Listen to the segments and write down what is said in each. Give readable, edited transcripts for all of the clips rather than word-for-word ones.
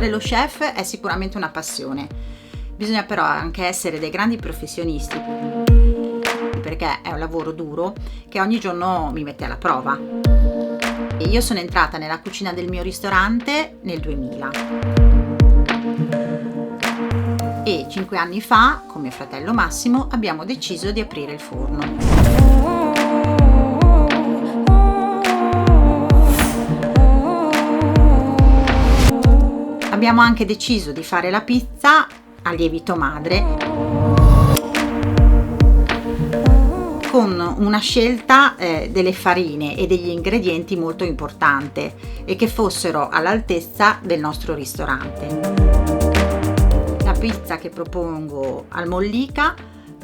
fare lo chef è sicuramente una passione, bisogna però anche essere dei grandi professionisti, perché è un lavoro duro che ogni giorno mi mette alla prova. E io sono entrata nella cucina del mio ristorante nel 2000 e 5 anni fa, con mio fratello Massimo, abbiamo deciso di aprire il forno. Abbiamo anche deciso di fare la pizza a lievito madre con una scelta delle farine e degli ingredienti molto importante e che fossero all'altezza del nostro ristorante. La pizza che propongo al Mollica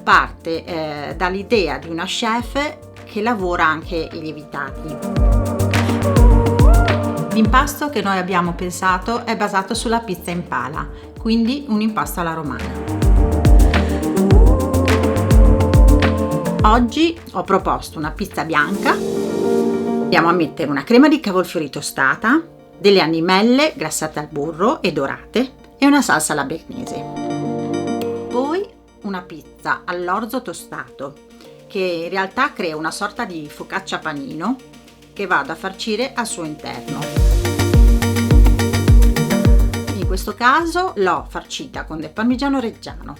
parte dall'idea di una chef che lavora anche i lievitati. L'impasto che noi abbiamo pensato è basato sulla pizza in pala, quindi un impasto alla romana. Oggi ho proposto una pizza bianca. Andiamo a mettere una crema di cavolfiori tostata, delle animelle glassate al burro e dorate e una salsa alla bearnaise. Poi una pizza all'orzo tostato, che in realtà crea una sorta di focaccia panino che vado a farcire al suo interno. In questo caso l'ho farcita con del parmigiano reggiano,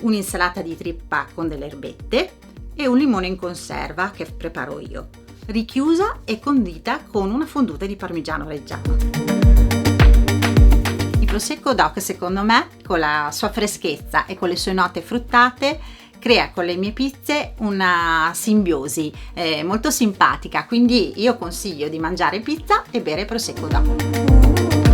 un'insalata di trippa con delle erbette e un limone in conserva che preparo io, richiusa e condita con una fonduta di parmigiano reggiano. Il prosecco DOC, secondo me, con la sua freschezza e con le sue note fruttate, crea con le mie pizze una simbiosi molto simpatica, quindi io consiglio di mangiare pizza e bere prosecco DOC.